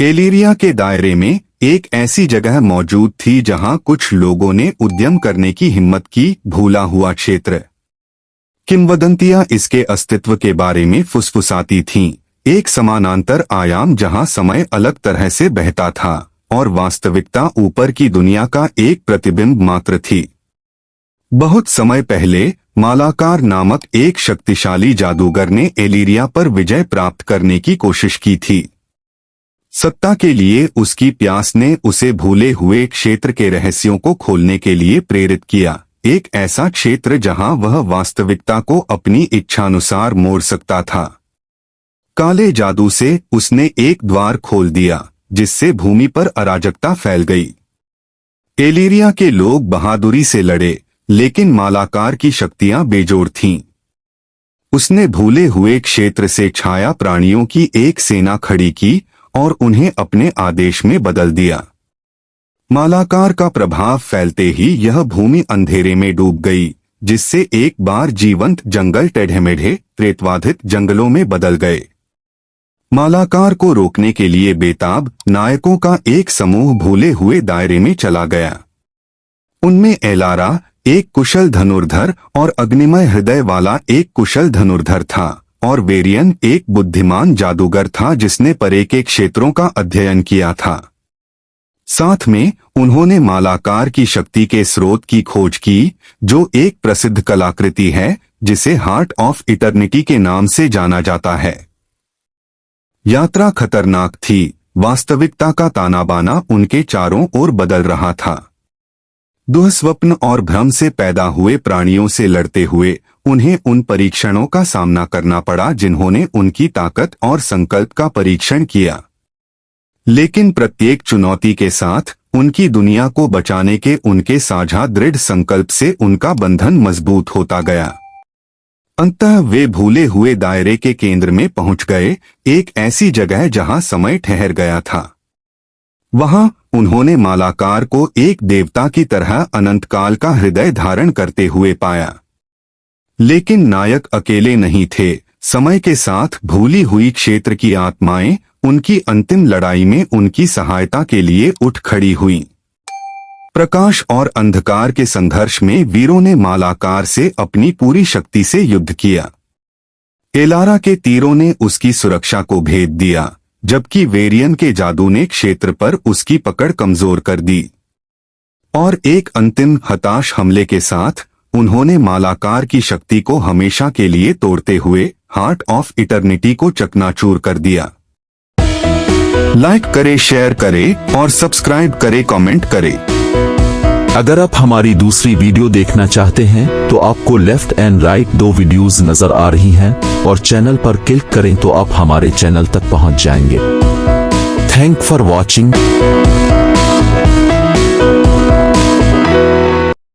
Elyria के दायरे में एक ऐसी जगह मौजूद थी जहां कुछ लोगों ने उद्यम करने की हिम्मत की, भूला हुआ क्षेत्र। किंवदंतियां इसके अस्तित्व के बारे में फुसफुसाती थीं, एक समानांतर आयाम जहां समय अलग तरह से बहता था और वास्तविकता ऊपर की दुनिया का एक प्रतिबिंब मात्र थी। बहुत समय पहले मालाकार नामक एक शक्तिशाली जादूगर ने एलिरिया पर विजय प्राप्त करने की कोशिश की थी। सत्ता के लिए उसकी प्यास ने उसे भूले हुए क्षेत्र के रहस्यों को खोलने के लिए प्रेरित किया, एक ऐसा क्षेत्र जहां वह वास्तविकता को अपनी इच्छानुसार मोड़ सकता था। काले जादू से उसने एक द्वार खोल दिया जिससे भूमि पर अराजकता फैल गई। एलिरिया के लोग बहादुरी से लड़े, लेकिन मालाकार की शक्तियां बेजोड़ थीं। उसने भूले हुए क्षेत्र से छाया प्राणियों की एक सेना खड़ी की और उन्हें अपने आदेश में बदल दिया। मालाकार का प्रभाव फैलते ही यह भूमि अंधेरे में डूब गई, जिससे एक बार जीवंत जंगल टेढ़े-मेढ़े प्रेतवाधित जंगलों में बदल गए। मालाकार को रोकने के लिए बेताब नायकों का एक समूह भूले हुए दायरे में चला गया। उनमें एलारा, एक कुशल धनुर्धर, और अग्निमय हृदय वाला एक कुशल धनुर्धर था, और वेरियन एक बुद्धिमान जादूगर था जिसने परे के क्षेत्रों का अध्ययन किया था। साथ में उन्होंने मालाकार की शक्ति के स्रोत की खोज की, जो एक प्रसिद्ध कलाकृति है जिसे हार्ट ऑफ इटर्निटी के नाम से जाना जाता है। यात्रा खतरनाक थी, वास्तविकता का ताना बाना उनके चारों ओर बदल रहा था। दुःस्वप्न और भ्रम से पैदा हुए प्राणियों से लड़ते हुए उन्हें उन परीक्षणों का सामना करना पड़ा जिन्होंने उनकी ताकत और संकल्प का परीक्षण किया। लेकिन प्रत्येक चुनौती के साथ उनकी दुनिया को बचाने के उनके साझा दृढ़ संकल्प से उनका बंधन मजबूत होता गया। अंततः वे भूले हुए दायरे के केंद्र में पहुंच गए, एक ऐसी जगह जहां समय ठहर गया था। वहां उन्होंने मालाकार को एक देवता की तरह अनंतकाल का हृदय धारण करते हुए पाया। लेकिन नायक अकेले नहीं थे, समय के साथ भूली हुई क्षेत्र की आत्माएं उनकी अंतिम लड़ाई में उनकी सहायता के लिए उठ खड़ी हुईं। प्रकाश और अंधकार के संघर्ष में वीरों ने मालाकार से अपनी पूरी शक्ति से युद्ध किया। एलारा के तीरों ने उसकी सुरक्षा को भेद दिया, जबकि वेरियन के जादू ने क्षेत्र पर उसकी पकड़ कमजोर कर दी। और एक अंतिम हताश हमले के साथ उन्होंने मालाकार की शक्ति को हमेशा के लिए तोड़ते हुए हार्ट ऑफ इटर्निटी को चकनाचूर कर दिया। लाइक करें, शेयर करें और सब्सक्राइब करें, कमेंट करें। अगर आप हमारी दूसरी वीडियो देखना चाहते हैं तो आपको लेफ्ट एंड राइट 2 वीडियोस नजर आ रही हैं, और चैनल पर क्लिक करें तो आप हमारे चैनल तक पहुंच जाएंगे। Thank for watching.